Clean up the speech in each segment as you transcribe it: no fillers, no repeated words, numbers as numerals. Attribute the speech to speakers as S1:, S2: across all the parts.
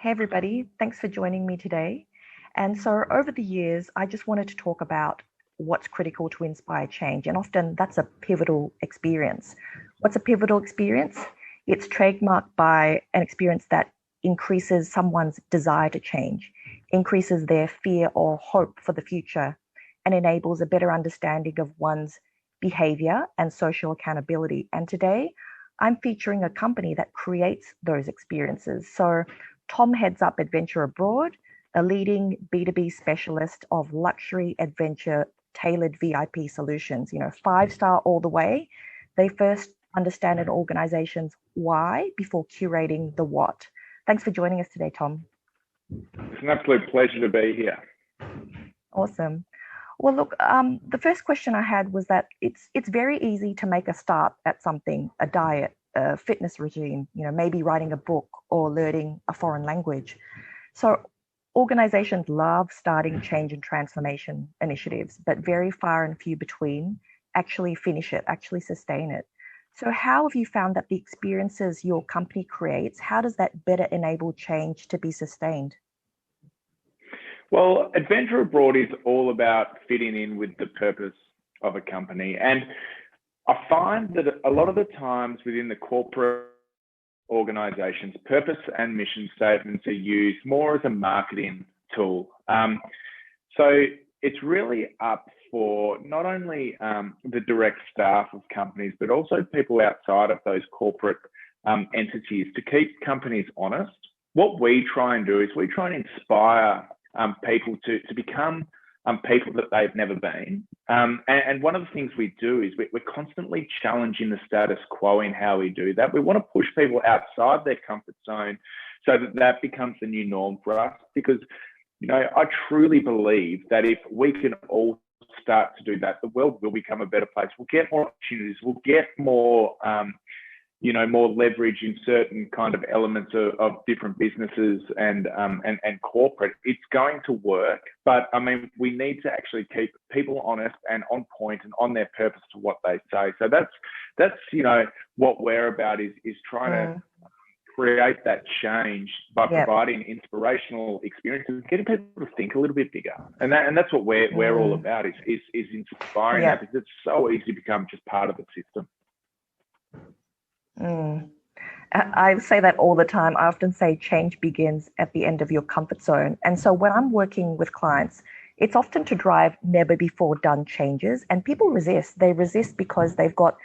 S1: Hey everybody, thanks for joining me today. And so over the years, I just wanted to talk about what's critical to inspire change. And often that's a pivotal experience. What's a pivotal experience? It's trademarked by an experience that increases someone's desire to change, increases their fear or hope for the future, and enables a better understanding of one's behavior and social accountability. And today, I'm featuring a company that creates those experiences. So Tom heads up Adventure Abroad, a leading B2B specialist of luxury adventure tailored VIP solutions, 5-star all the way. They first understand an organization's why before curating the what. Thanks for joining us today, Tom.
S2: It's an absolute pleasure to be here.
S1: Awesome. Well, look, the first question I had was that it's very easy to make a start at something, a diet, a fitness regime, maybe writing a book or learning a foreign language. So organizations love starting change and transformation initiatives, but very far and few between actually finish it, actually sustain it. So how have you found that the experiences your company creates, how does that better enable change to be sustained?
S2: Well, Adventure Abroad is all about fitting in with the purpose of a company. And I find that a lot of the times within the corporate organizations, purpose and mission statements are used more as a marketing tool. So it's really up for not only the direct staff of companies, but also people outside of those corporate entities to keep companies honest. What we try and do is we try and inspire people to become people that they've never been. And one of the things we do is we're constantly challenging the status quo in how we do that. We want to push people outside their comfort zone so that becomes the new norm for us. Because, I truly believe that if we can all start to do that, the world will become a better place. We'll get more opportunities. We'll get more more leverage in certain kind of elements of different businesses and corporate. It's going to work, but we need to actually keep people honest and on point and on their purpose to what they say. So that's what we're about is trying to create that change by providing inspirational experiences, getting people to think a little bit bigger, and that's what we're all about is inspiring that, because it's so easy to become just part of the system.
S1: I say that all the time. I often say change begins at the end of your comfort zone. And so when I'm working with clients, it's often to drive never before done changes. And people resist. They resist because they've got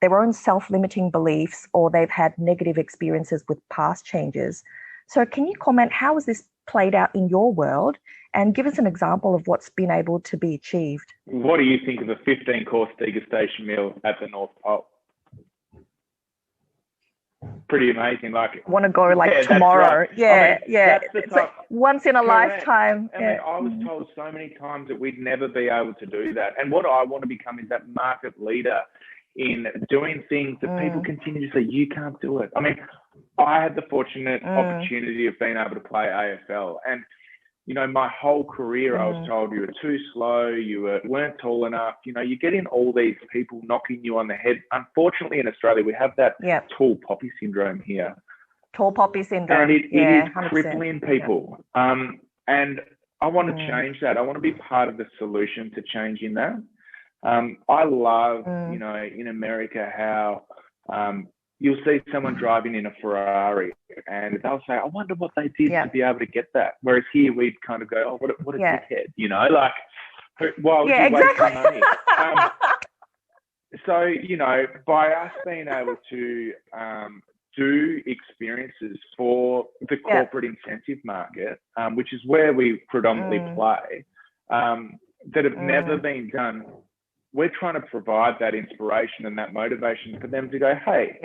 S1: their own self-limiting beliefs or they've had negative experiences with past changes. So can you comment, how has this played out in your world? And give us an example of what's been able to be achieved.
S2: What do you think of a 15-course degustation meal at the North Pole? Pretty amazing.
S1: Want to go tomorrow?
S2: Right.
S1: It's like once in a lifetime.
S2: I was told so many times that we'd never be able to do that. And what I want to become is that market leader in doing things that people continue to say, you can't do it. I had the fortunate opportunity of being able to play AFL, and my whole career, I was told you were too slow, you weren't tall enough. You're getting all these people knocking you on the head. Unfortunately, in Australia, we have that tall poppy syndrome here.
S1: Tall poppy syndrome.
S2: And it is crippling people. And I want to change that. I want to be part of the solution to changing that. I love, in America, how you'll see someone driving in a Ferrari and they'll say, I wonder what they did to be able to get that. Whereas here we'd kind of go, oh, what a dickhead, why would you waste your money? So, by us being able to do experiences for the corporate incentive market, which is where we predominantly play, that have never been done, we're trying to provide that inspiration and that motivation for them to go, hey,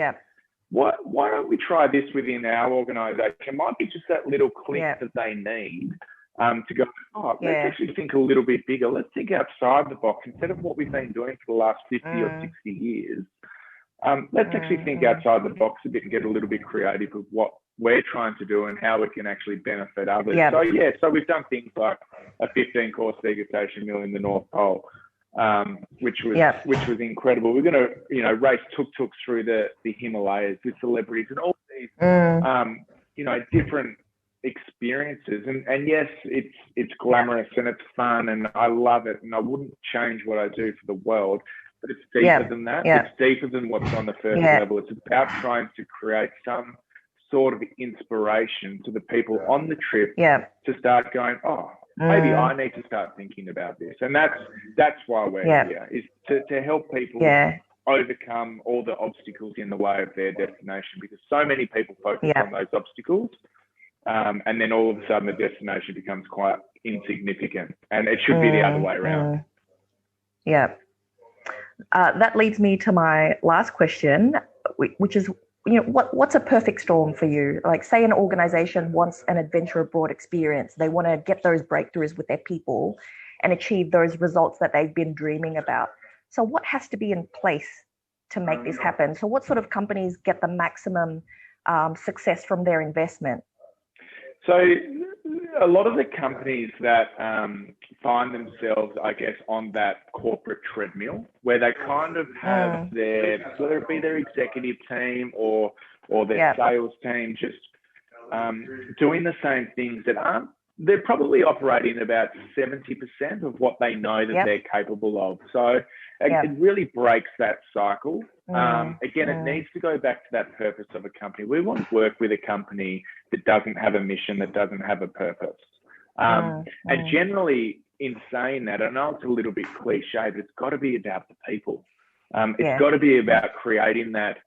S2: why don't we try this within our organisation? It might be just that little click that they need to go, let's actually think a little bit bigger. Let's think outside the box. Instead of what we've been doing for the last 50 or 60 years, let's actually think outside the box a bit and get a little bit creative with what we're trying to do and how we can actually benefit others. So we've done things like a 15-course degustation meal in the North Pole, which was incredible. We're going to race tuk-tuks through the Himalayas with celebrities and all these different experiences. And yes, it's glamorous and it's fun and I love it and I wouldn't change what I do for the world, but it's deeper than that. It's deeper than what's on the first level. It's about trying to create some sort of inspiration to the people on the trip to start going, oh, maybe I need to start thinking about this. And that's why we're here, is to help people overcome all the obstacles in the way of their destination, because so many people focus on those obstacles, and then all of a sudden the destination becomes quite insignificant, and it should be the other way around.
S1: That leads me to my last question, which is, what's a perfect storm for you? Like, say an organization wants an adventure abroad experience. They want to get those breakthroughs with their people and achieve those results that they've been dreaming about. So what has to be in place to make this happen? So what sort of companies get the maximum success from their investment?
S2: So a lot of the companies that find themselves, I guess, on that corporate treadmill where they kind of have their, whether it be their executive team or their sales team, just doing the same things that they're probably operating about 70% of what they know that they're capable of. So it really breaks that cycle. Again, it needs to go back to that purpose of a company. We want to work with a company that doesn't have a mission, that doesn't have a purpose. And generally, in saying that, I know it's a little bit cliche, but it's got to be about the people. It's got to be about creating that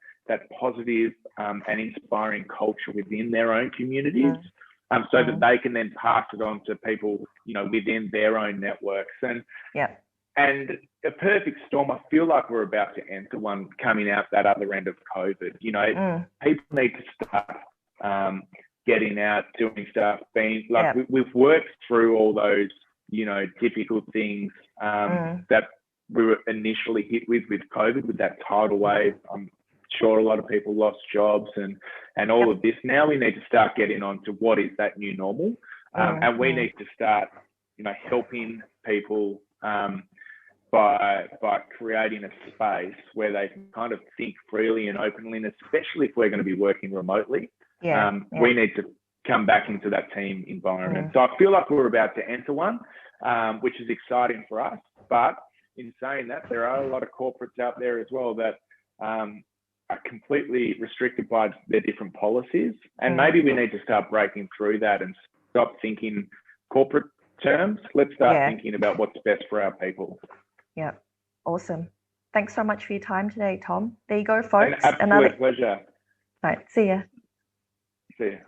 S2: positive and inspiring culture within their own communities, so that they can then pass it on to people, within their own networks. And a perfect storm, I feel like we're about to enter one coming out that other end of COVID. People need to start getting out, doing stuff, being like we've worked through all those, difficult things that we were initially hit with COVID, with that tidal wave. I'm sure a lot of people lost jobs and all of this. Now we need to start getting on to what is that new normal. And we need to start, helping people by creating a space where they can kind of think freely and openly, and especially if we're going to be working remotely, we need to come back into that team environment. So I feel like we're about to enter one, which is exciting for us. But in saying that, there are a lot of corporates out there as well that are completely restricted by their different policies. And maybe we need to start breaking through that and stop thinking corporate terms. Let's start thinking about what's best for our people.
S1: Yeah, awesome. Thanks so much for your time today, Tom. There you go, folks.
S2: An absolute pleasure.
S1: All right, see ya.
S2: See ya.